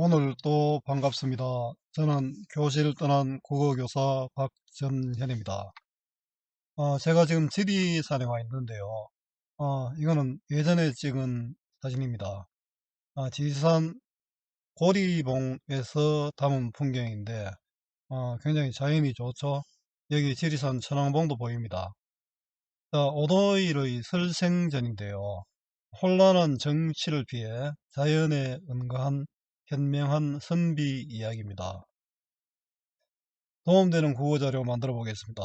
오늘 또 반갑습니다. 저는 교실 떠난 국어교사 박전현입니다. 제가 지금 지리산에 와 있는데요. 이거는 예전에 찍은 사진입니다. 지리산 고리봉에서 담은 풍경인데, 굉장히 자연이 좋죠. 여기 지리산 천왕봉도 보입니다. 자, 오도일의 설생전인데요. 혼란한 정치를 피해 자연에 응가한 현명한 선비 이야기입니다. 도움되는 구호자료 만들어 보겠습니다.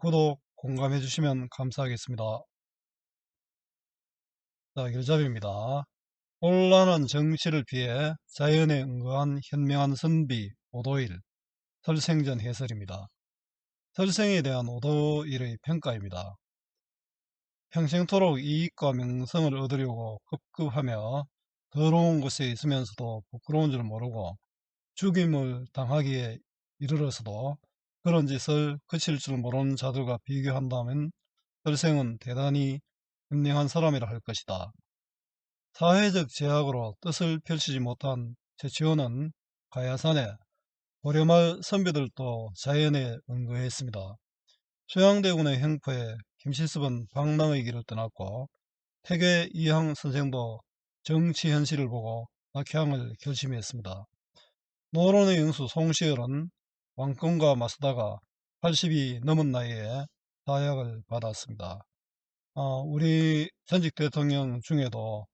구독, 공감해 주시면 감사하겠습니다. 자, 길잡이입니다. 혼란한 정치를 피해 자연에 응거한 현명한 선비 오도일, 설생전 해설입니다. 설생에 대한 오도일의 평가입니다. 평생토록 이익과 명성을 얻으려고 급급하며 더러운 곳에 있으면서도 부끄러운 줄 모르고 죽임을 당하기에 이르러서도 그런 짓을 그칠 줄 모르는 자들과 비교한다면 설생은 대단히 현명한 사람이라 할 것이다. 사회적 제약으로 뜻을 펼치지 못한 최치호는 가야산에 고려말 선비들도 자연에 응거했습니다. 소양대군의 횡포에 김실습은 방랑의 길을 떠났고 태계 이항 선생도 정치 현실을 보고 낙향을 결심했습니다. 노론의 영수 송시열은 왕권과 맞서다가 80이 넘은 나이에 사약을 받았습니다. 우리 전직 대통령 중에도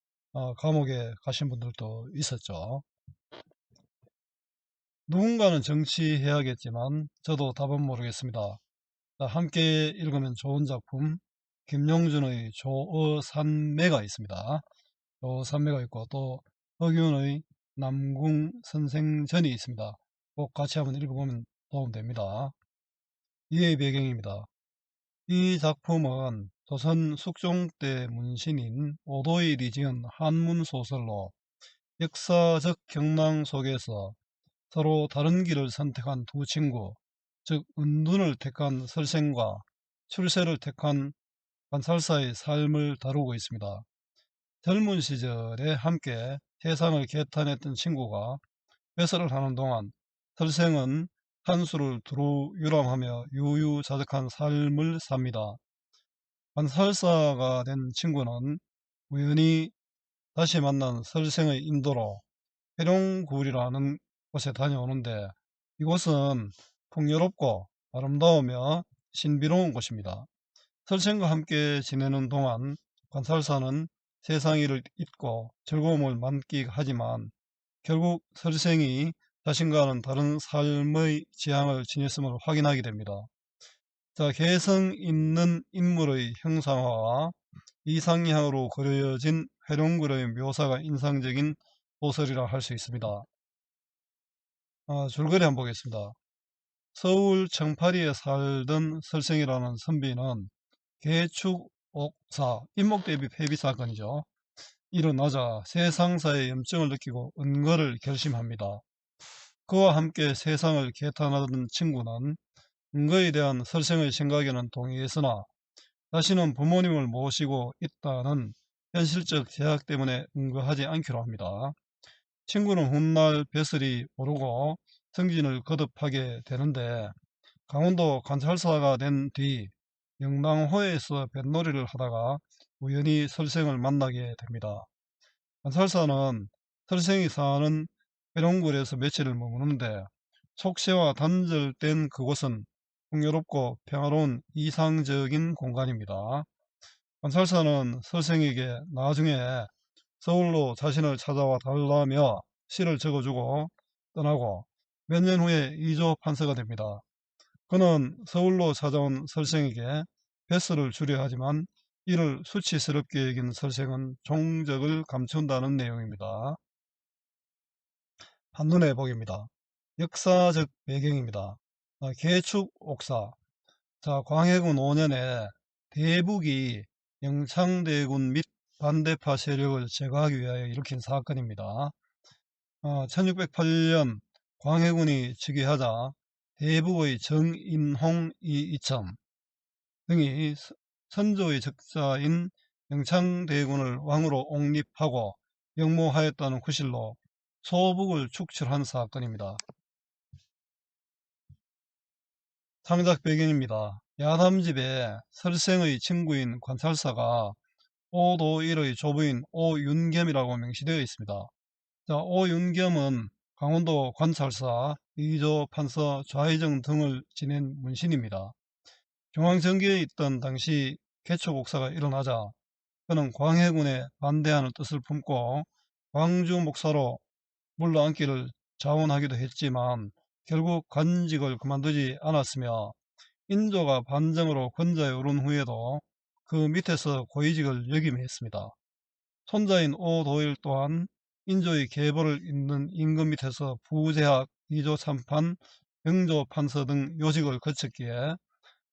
감옥에 가신 분들도 있었죠. 누군가는 정치해야겠지만 저도 답은 모르겠습니다. 자, 함께 읽으면 좋은 작품 김용준의 조어산매가 있습니다. 조어산매가 있고 또 허균의 남궁선생전이 있습니다. 꼭 같이 한번 읽어보면 도움됩니다. 이의 배경입니다. 이 작품은 조선 숙종 때 문신인 오도일이 지은 한문 소설로 역사적 경랑 속에서 서로 다른 길을 선택한 두 친구, 즉 은둔을 택한 설생과 출세를 택한 관살사의 삶을 다루고 있습니다. 젊은 시절에 함께 세상을 개탄했던 친구가 배설을 하는 동안 설생은 한수를 두루 유람하며 유유자적한 삶을 삽니다. 관살사가 된 친구는 우연히 다시 만난 설생의 인도로 해룡굴이라는 곳에 다녀오는데 이곳은 풍요롭고 아름다우며 신비로운 곳입니다. 설생과 함께 지내는 동안 관살사는 세상 일을 잊고 즐거움을 만끽하지만 결국 설생이 자신과는 다른 삶의 지향을 지녔음을 확인하게 됩니다. 자, 개성 있는 인물의 형상화와 이상향으로 그려진 회룡굴의 묘사가 인상적인 소설이라 할 수 있습니다. 줄거리 한번 보겠습니다. 서울 청파리에 살던 설생이라는 선비는 개축옥사, 임목대비 폐비 사건이죠. 일어나자 세상사의 염증을 느끼고 은거를 결심합니다. 그와 함께 세상을 개탄하던 친구는 은거에 대한 설생의 생각에는 동의했으나 자신은 부모님을 모시고 있다는 현실적 제약 때문에 응거하지 않기로 합니다. 친구는 훗날 벼슬이 오르고 승진을 거듭하게 되는데 강원도 관찰사가 된 뒤 영랑호에서 뱃놀이를 하다가 우연히 설생을 만나게 됩니다. 관찰사는 설생이 사는 회룡굴에서 며칠을 머무는데 속세와 단절된 그곳은 풍요롭고 평화로운 이상적인 공간입니다. 관찰사는 설생에게 나중에 서울로 자신을 찾아와 달라며 시를 적어주고 떠나고 몇 년 후에 이조 판서가 됩니다. 그는 서울로 찾아온 설생에게 뱃슬을 주려 하지만 이를 수치스럽게 여긴 설생은 종적을 감춘다는 내용입니다. 한눈에 보기입니다. 역사적 배경입니다. 개축옥사. 자, 광해군 5년에 대북이 영창대군 및 반대파 세력을 제거하기 위하여 일으킨 사건입니다. 1608년 광해군이 즉위하자 대북의 정인홍, 이이첨 등이 선조의 적자인 영창대군을 왕으로 옹립하고 영모하였다는 구실로 소북을 축출한 사건입니다. 창작 배경입니다. 야담집에 설생의 친구인 관찰사가 오도일의 조부인 오윤겸이라고 명시되어 있습니다. 자, 오윤겸은 강원도 관찰사, 이조 판서, 좌의정 등을 지낸 문신입니다. 중앙정기에 있던 당시 개초곡사가 일어나자 그는 광해군에 반대하는 뜻을 품고 광주 목사로 물러앉기를 자원하기도 했지만 결국 관직을 그만두지 않았으며 인조가 반정으로 권좌에 오른 후에도 그 밑에서 고위직을 역임했습니다. 손자인 오도일 또한 인조의 계보를 잇는 임금 밑에서 부제학, 이조 참판, 병조 판서 등 요직을 거쳤기에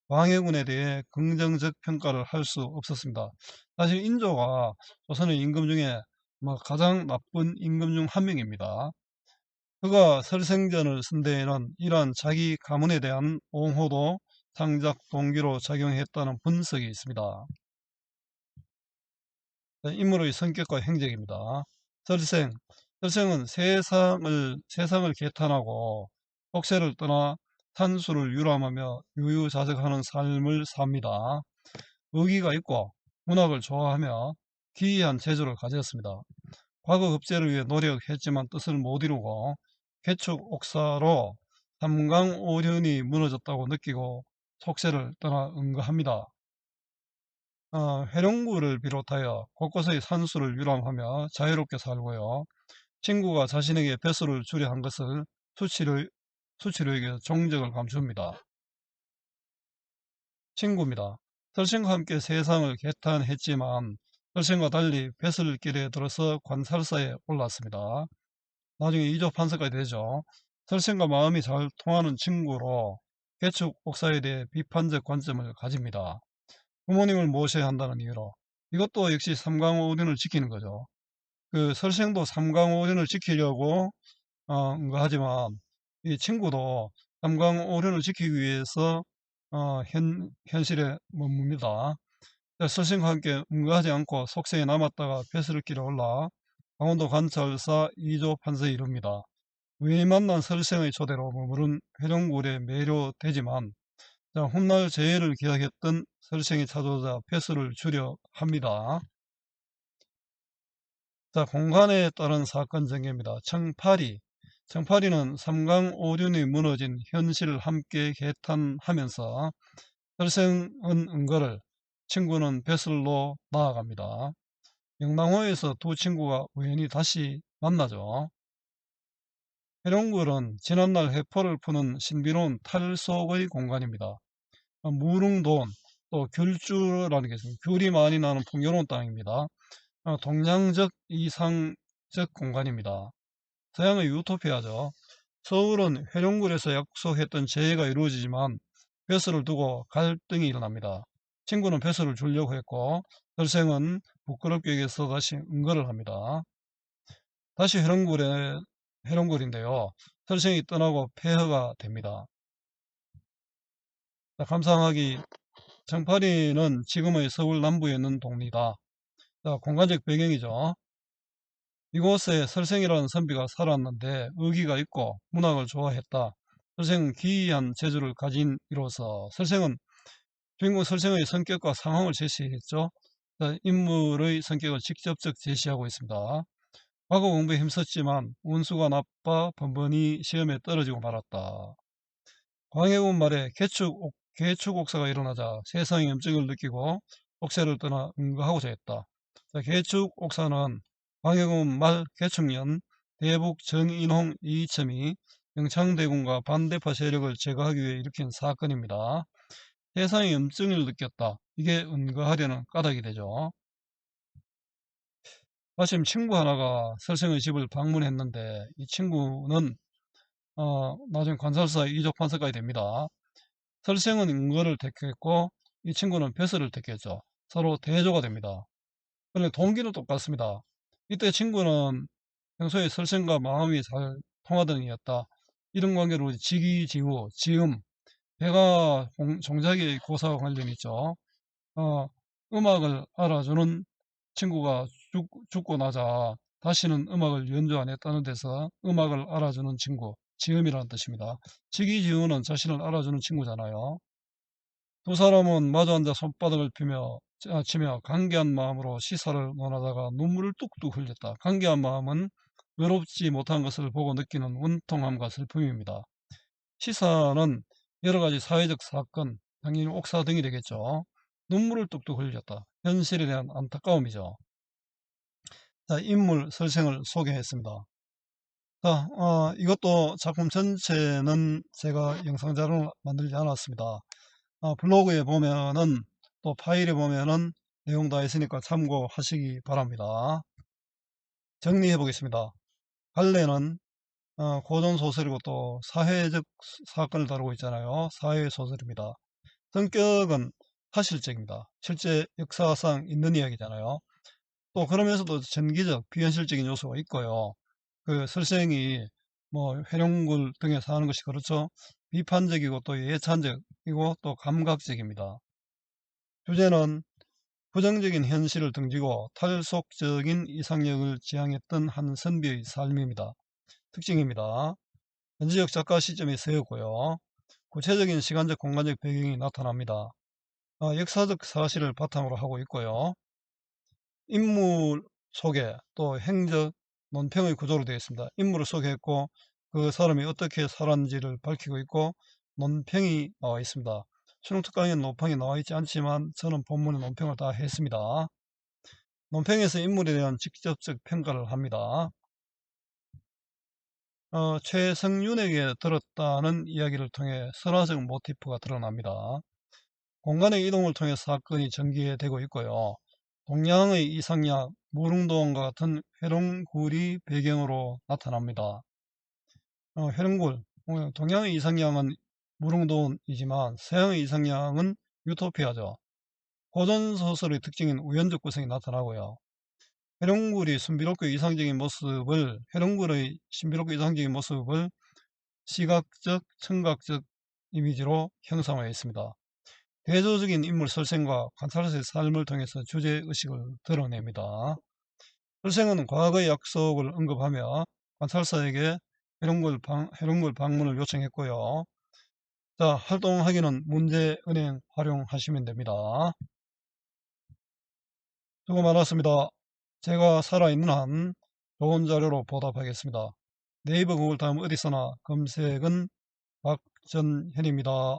광해군에 대해 긍정적 평가를 할 수 없었습니다. 사실 인조가 조선의 임금 중에 가장 나쁜 임금 중 한 명입니다. 그가 설생전을 쓴 데에는 이러한 자기 가문에 대한 옹호도 창작 동기로 작용했다는 분석이 있습니다. 인물의 성격과 행적입니다. 설생. 설생은 세상을 개탄하고 혹세를 떠나 탄수를 유람하며 유유자적하는 삶을 삽니다. 의기가 있고 문학을 좋아하며 기이한 재주를 가졌습니다. 과거 급제를 위해 노력했지만 뜻을 못 이루고 개축옥사로 삼강오륜이 무너졌다고 느끼고 속세를 떠나 응거합니다. 회룡구를 비롯하여 곳곳의 산수를 유람하며 자유롭게 살고요. 친구가 자신에게 벼슬을 주려 한 것을 수치료에게 종적을 감춥니다. 친구입니다. 설생과 함께 세상을 개탄했지만 설생과 달리 벼슬길에 들어서 관살사에 올랐습니다. 나중에 이조 판서까지 되죠. 설생과 마음이 잘 통하는 친구로 개축 옥사에 대해 비판적 관점을 가집니다. 부모님을 모셔야 한다는 이유로 이것도 역시 삼강오륜을 지키는 거죠. 그 설생도 삼강오륜을 지키려고 하지만 이 친구도 삼강오륜을 지키기 위해서 현실에 머뭅니다. 설생과 함께 응가하지 않고 속세에 남았다가 벼슬길에 올라 강원도 관찰사 이조 판서에 이릅니다. 왜 만난 설생의 초대로 머무른 회룡굴에 매료되지만 훗날 재해를 기약했던 설생이 찾아오자 벼슬을 주려 합니다. 공간에 따른 사건 전개입니다. 청파리는 삼강오륜이 무너진 현실을 함께 개탄하면서 설생은 은거를, 친구는 벼슬로 나아갑니다. 영랑호에서 두 친구가 우연히 다시 만나죠. 회룡굴은 지난날 회포를 푸는 신비로운 탈속의 공간입니다. 무릉돈, 또 귤주라는 게 있습니다. 귤이 많이 나는 풍요로운 땅입니다. 동양적 이상적 공간입니다. 서양의 유토피아죠. 서울은 회룡굴에서 약속했던 재해가 이루어지지만 벼슬을 두고 갈등이 일어납니다. 친구는 벼슬을 주려고 했고 설생은 부끄럽게 여겨서 다시 응거를 합니다. 다시 회룡굴인데요. 설생이 떠나고 폐허가 됩니다. 감상하기. 청파리는 지금의 서울 남부에 있는 동리다. 공간적 배경이죠. 이곳에 설생이라는 선비가 살았는데 의기가 있고 문학을 좋아했다. 설생은 기이한 재주를 가진 이로서 주인공 설생의 성격과 상황을 제시했죠. 인물의 성격을 직접적 제시하고 있습니다. 과거 공부에 힘썼지만 운수가 나빠 번번이 시험에 떨어지고 말았다. 광해군 말에 개축옥사가 일어나자 세상의 염증을 느끼고 옥세를 떠나 응거하고자 했다. 개축옥사는 광해군 말 개축년 대북 정인홍 이이첨이 영창대군과 반대파 세력을 제거하기 위해 일으킨 사건입니다. 세상의 염증을 느꼈다. 이게 응거하려는 까닭이 되죠. 마침 친구 하나가 설생의 집을 방문했는데 이 친구는 나중에 관살사 이조 판서까지 됩니다. 설생은 응거를 택했고 이 친구는 벼슬을 택했죠. 서로 대조가 됩니다. 그런데 동기는 똑같습니다. 이때 친구는 평소에 설생과 마음이 잘 통하던 이였다. 이런 관계로 지기지후, 지음, 배가 종자기의 고사와 관련이 있죠. 음악을 알아주는 친구가 죽고 나자 다시는 음악을 연주 안 했다는 데서 음악을 알아주는 친구, 지음이라는 뜻입니다. 지기지음은 자신을 알아주는 친구잖아요. 두 사람은 마주 앉아 손바닥을 치며 간계한 마음으로 시사를 논하다가 눈물을 뚝뚝 흘렸다. 간계한 마음은 외롭지 못한 것을 보고 느끼는 원통함과 슬픔입니다. 시사는 여러 가지 사회적 사건, 당연히 옥사 등이 되겠죠. 눈물을 뚝뚝 흘렸다. 현실에 대한 안타까움이죠. 자, 인물 설생을 소개했습니다. 자, 이것도 작품 전체는 제가 영상 자료를 만들지 않았습니다. 블로그에 보면은 또 파일에 보면은 내용 다 있으니까 참고하시기 바랍니다. 정리해 보겠습니다. 갈래는 고전 소설이고 또 사회적 사건을 다루고 있잖아요. 사회 소설입니다. 성격은 사실적입니다. 실제 역사상 있는 이야기잖아요. 또 그러면서도 전기적 비현실적인 요소가 있고요. 그 설생이 뭐 회룡굴 등에 사는 것이 그렇죠. 비판적이고 또 예찬적이고 또 감각적입니다. 주제는 부정적인 현실을 등지고 탈속적인 이상력을 지향했던 한 선비의 삶입니다. 특징입니다. 현지적 작가 시점이 세웠고요. 구체적인 시간적 공간적 배경이 나타납니다. 역사적 사실을 바탕으로 하고 있고요. 인물 소개 또 행적 논평의 구조로 되어 있습니다. 인물을 소개했고 그 사람이 어떻게 살았는지를 밝히고 있고 논평이 나와 있습니다. 수능특강에는 논평이 나와 있지 않지만 저는 본문에 논평을 다 했습니다. 논평에서 인물에 대한 직접적 평가를 합니다. 최성윤에게 들었다는 이야기를 통해 설화적 모티프가 드러납니다. 공간의 이동을 통해 사건이 전개되고 있고요. 동양의 이상약, 무릉도원과 같은 회룡굴이 배경으로 나타납니다. 회룡굴, 동양의 이상향은 무릉도원이지만 서양의 이상향은 유토피아죠. 고전소설의 특징인 우연적 구성이 나타나고요. 회룡굴의 신비롭고 이상적인 모습을 시각적, 청각적 이미지로 형상화해 있습니다. 대조적인 인물 설생과 관찰자의 삶을 통해서 주제의식을 드러냅니다. 설생은 과거의 약속을 언급하며 관찰사에게 회룡굴 방문을 요청했고요. 자, 활동하기는 문제은행 활용하시면 됩니다. 수고 많았습니다. 제가 살아있는 한 좋은 자료로 보답하겠습니다. 네이버 구글 다음 어디서나 검색은 박전현입니다.